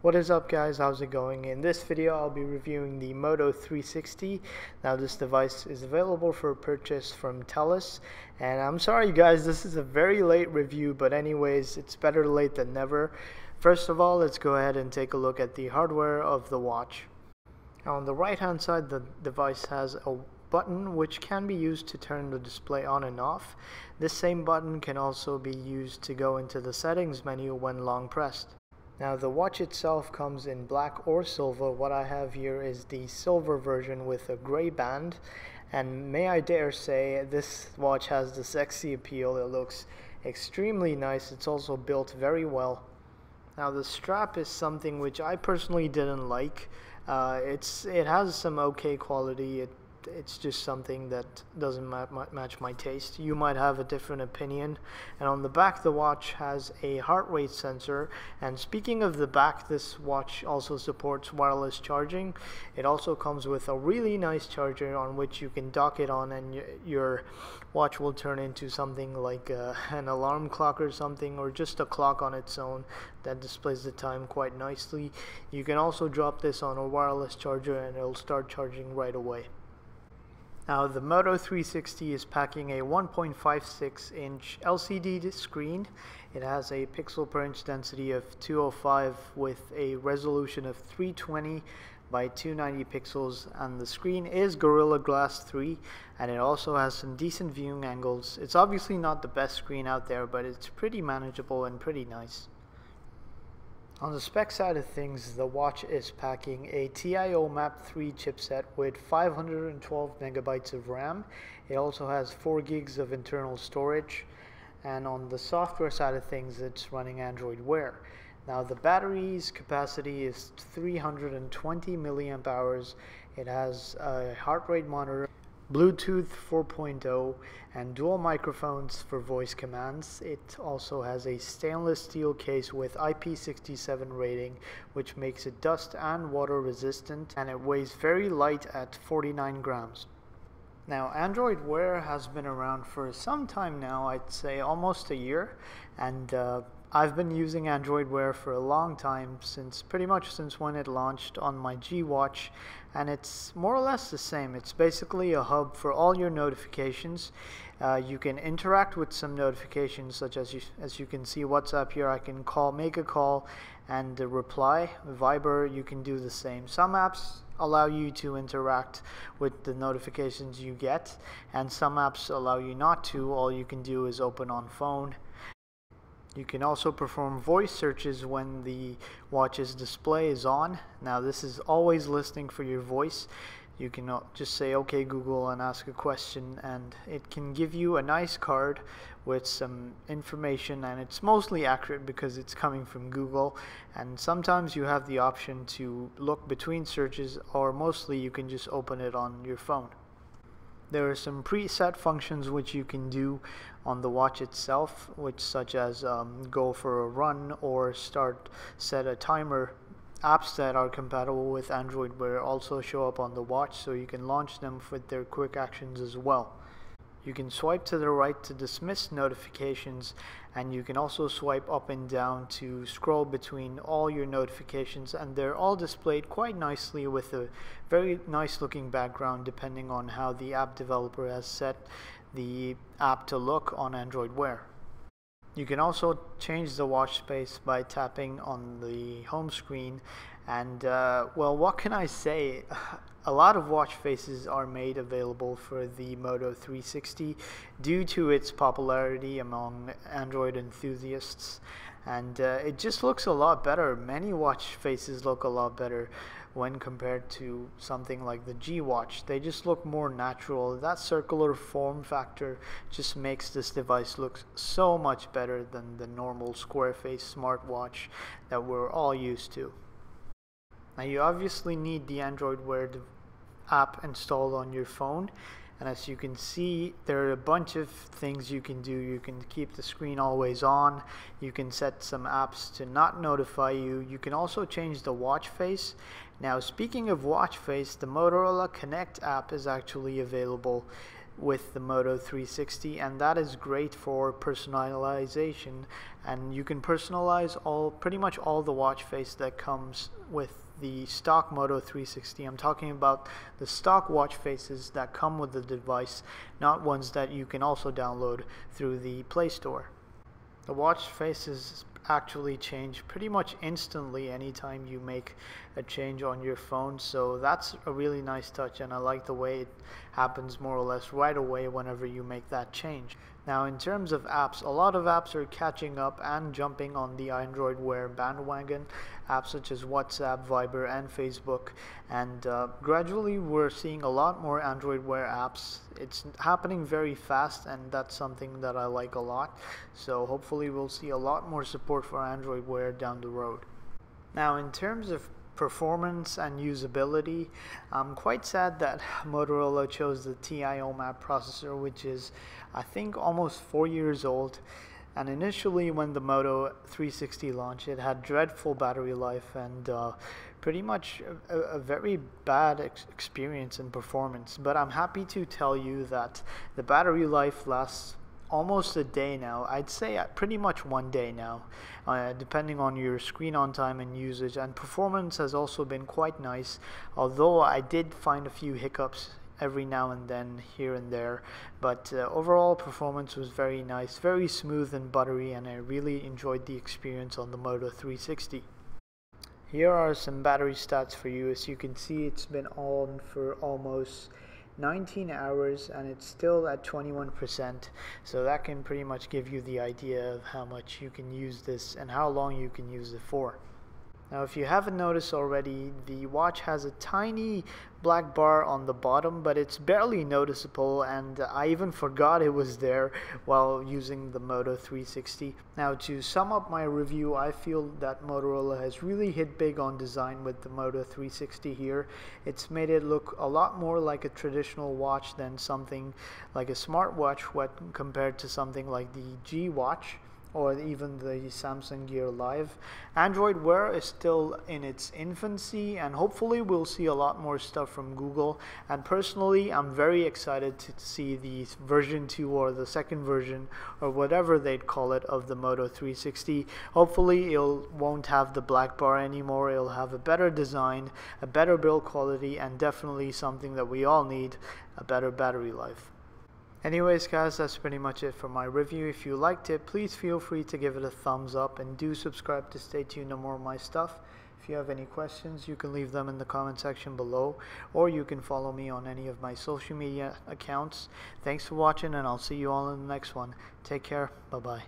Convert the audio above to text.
What is up, guys? How's it going? In this video I'll be reviewing the Moto 360. Now this device is available for purchase from TELUS, and I'm sorry guys, this is a very late review, but anyways, it's better late than never. First of all, let's go ahead and take a look at the hardware of the watch. Now on the right hand side, the device has a button which can be used to turn the display on and off. This same button can also be used to go into the settings menu when long pressed. Now the watch itself comes in black or silver. What I have here is the silver version with a gray band, and may I dare say this watch has the sexy appeal. It looks extremely nice. It's also built very well. Now the strap is something which I personally didn't like. It has some okay quality. It's just something that doesn't match my taste. You might have a different opinion. And on the back, the watch has a heart rate sensor. And speaking of the back, this watch also supports wireless charging. It also comes with a really nice charger on which you can dock it on, and your watch will turn into something like an alarm clock or something, or just a clock on its own that displays the time quite nicely. You can also drop this on a wireless charger and it'll start charging right away. Now the Moto 360 is packing a 1.56-inch LCD screen. It has a pixel per inch density of 205 with a resolution of 320 by 290 pixels, and the screen is Gorilla Glass 3, and it also has some decent viewing angles. It's obviously not the best screen out there, but it's pretty manageable and pretty nice. On the spec side of things, the watch is packing a TIO Map 3 chipset with 512 megabytes of RAM. It also has 4 gigs of internal storage, and on the software side of things, it's running Android Wear. Now the battery's capacity is 320 milliamp hours. It has a heart rate monitor, Bluetooth 4.0, and dual microphones for voice commands. It also has a stainless steel case with IP67 rating, which makes it dust and water resistant, and it weighs very light at 49 grams. Now Android Wear has been around for some time now, I'd say almost a year, and I've been using Android Wear for a long time, pretty much since when it launched on my G Watch, and it's more or less the same. It's basically a hub for all your notifications. You can interact with some notifications, such as you can see WhatsApp here. I can make a call and reply. Viber, you can do the same. Some apps allow you to interact with the notifications you get, and some apps allow you not to. All you can do is open on phone. You can also perform voice searches when the watch's display is on. Now this is always listening for your voice. You can just say "Okay Google" and ask a question, and it can give you a nice card with some information, and it's mostly accurate because it's coming from Google. And sometimes you have the option to look between searches, or mostly you can just open it on your phone. There are some preset functions which you can do on the watch itself, such as go for a run or set a timer. Apps that are compatible with Android Wear also show up on the watch, so you can launch them with their quick actions as well. You can swipe to the right to dismiss notifications, and you can also swipe up and down to scroll between all your notifications, and they're all displayed quite nicely with a very nice looking background depending on how the app developer has set the app to look on Android Wear. You can also change the watch face by tapping on the home screen, and well, what can I say? A lot of watch faces are made available for the Moto 360 due to its popularity among Android enthusiasts, and it just looks a lot better. Many watch faces look a lot better when compared to something like the G Watch. They just look more natural. That circular form factor just makes this device look so much better than the normal square face smartwatch that we're all used to. Now you obviously need the Android Wear app installed on your phone, and as you can see, there are a bunch of things you can do. You can keep the screen always on. You can set some apps to not notify you. You can also change the watch face. Now speaking of watch face, the Motorola Connect app is actually available. with the Moto 360, and that is great for personalization, and you can personalize pretty much all the watch face that comes with the stock Moto 360. I'm talking about the stock watch faces that come with the device, not ones that you can also download through the Play Store. The watch faces actually change pretty much instantly anytime you make a change on your phone, so that's a really nice touch, and I like the way it happens more or less right away whenever you make that change. Now, in terms of apps, a lot of apps are catching up and jumping on the Android Wear bandwagon, apps such as WhatsApp, Viber, and Facebook, and gradually we're seeing a lot more Android Wear apps. It's happening very fast, and that's something that I like a lot, so hopefully we'll see a lot more support for Android Wear down the road. Now, in terms of performance and usability, I'm quite sad that Motorola chose the TI-OMAP processor, which is I think almost 4 years old, and initially when the Moto 360 launched, it had dreadful battery life and pretty much a very bad experience in performance. But I'm happy to tell you that the battery life lasts almost a day now. I'd say pretty much 1 day now, depending on your screen on time and usage, and performance has also been quite nice, although I did find a few hiccups every now and then here and there, but overall performance was very nice, very smooth and buttery, and I really enjoyed the experience on the Moto 360. Here are some battery stats for you. As you can see, it's been on for almost 19 hours and it's still at 21%, so that can pretty much give you the idea of how much you can use this and how long you can use it for. Now, if you haven't noticed already, the watch has a tiny black bar on the bottom, but it's barely noticeable, and I even forgot it was there while using the Moto 360. Now, to sum up my review, I feel that Motorola has really hit big on design with the Moto 360 here. It's made it look a lot more like a traditional watch than something like a smartwatch compared to something like the G Watch or even the Samsung Gear Live. Android Wear is still in its infancy, and hopefully we'll see a lot more stuff from Google, and personally I'm very excited to see the version 2 or the second version or whatever they'd call it of the Moto 360. Hopefully it won't have the black bar anymore, it'll have a better design, a better build quality, and definitely something that we all need, a better battery life. Anyways guys, that's pretty much it for my review. If you liked it, please feel free to give it a thumbs up, and do subscribe to stay tuned to more of my stuff. If you have any questions, you can leave them in the comment section below, or you can follow me on any of my social media accounts. Thanks for watching, and I'll see you all in the next one. Take care. Bye bye.